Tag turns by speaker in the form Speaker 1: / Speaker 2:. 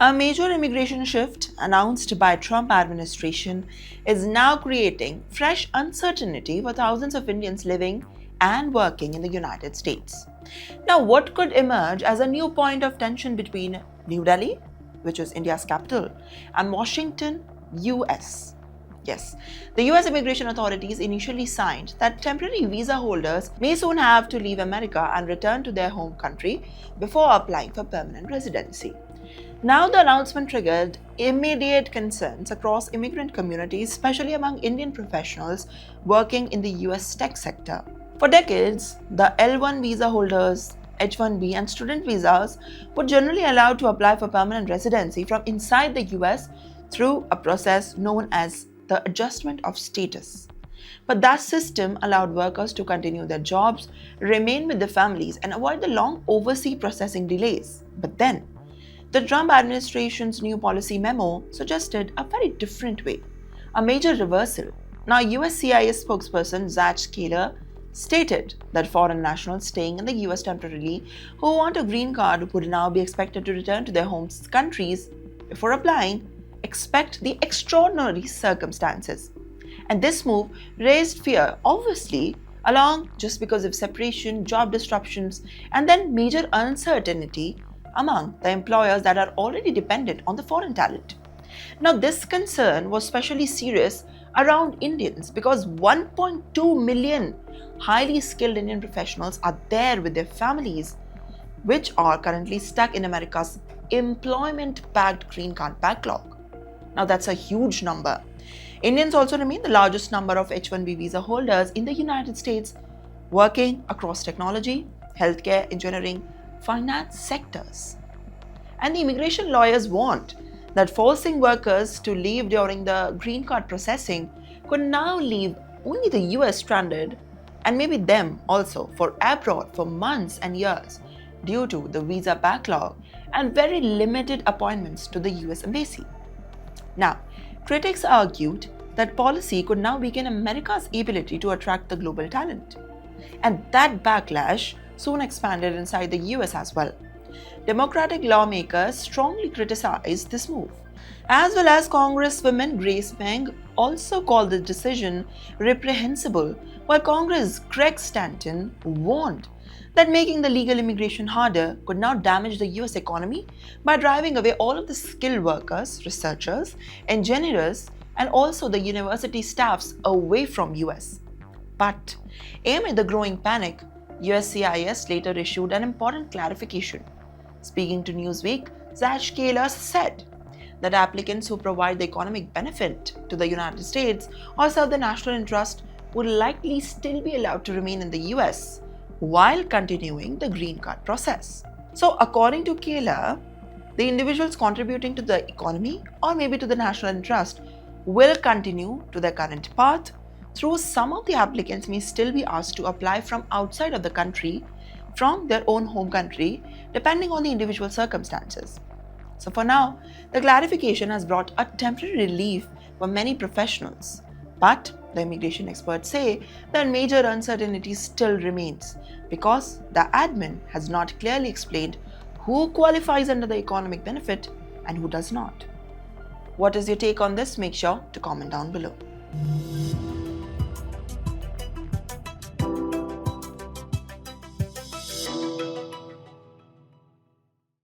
Speaker 1: A major immigration shift announced by Trump administration is now creating fresh uncertainty for thousands of Indians living and working in the United States. Now, what could emerge as a new point of tension between New Delhi, which is India's capital, and Washington, US? Yes, the US immigration authorities initially signed that temporary visa holders may soon have to leave America and return to their home country before applying for permanent residency. Now, the announcement triggered immediate concerns across immigrant communities, especially among Indian professionals working in the US tech sector. For decades, the L1 visa holders, H1B, and student visas were generally allowed to apply for permanent residency from inside the US through a process known as the adjustment of status. But that system allowed workers to continue their jobs, remain with their families, and avoid the long overseas processing delays. But then, the Trump administration's new policy memo suggested a very different way, a major reversal. Now, USCIS spokesperson Zach Scaler stated that foreign nationals staying in the US temporarily who want a green card would now be expected to return to their home countries before applying, except the extraordinary circumstances. And this move raised fear, obviously, along just because of separation, job disruptions, and then major uncertainty among the employers that are already dependent on the foreign talent. Now, this concern was especially serious around Indians because 1.2 million highly skilled Indian professionals are there with their families, which are currently stuck in America's employment-backed green card backlog. Now, that's a huge number. Indians also remain the largest number of H1B visa holders in the United States, working across technology, healthcare, engineering, finance sectors. And the immigration lawyers warned that forcing workers to leave during the green card processing could now leave only the US stranded and maybe them also for abroad for months and years due to the visa backlog and very limited appointments to the US embassy. Now, critics argued that policy could now weaken America's ability to attract the global talent. And that backlash soon expanded inside the US as well. Democratic lawmakers strongly criticized this move, as well as Congresswoman Grace Meng also called the decision reprehensible, while Congress Greg Stanton warned that making the legal immigration harder could now damage the US economy by driving away all of the skilled workers, researchers, engineers, and also the university staffs away from US. But amid the growing panic, USCIS later issued an important clarification. Speaking to Newsweek, Zach Scaler said that applicants who provide the economic benefit to the United States or serve the national interest would likely still be allowed to remain in the US while continuing the green card process. So, according to Scaler, the individuals contributing to the economy or maybe to the national interest will continue to their current path, though some of the applicants may still be asked to apply from outside of the country, from their own home country, depending on the individual circumstances. So for now, the clarification has brought a temporary relief for many professionals. But the immigration experts say that major uncertainty still remains because the admin has not clearly explained who qualifies under the economic benefit and who does not. What is your take on this? Make sure to comment down below.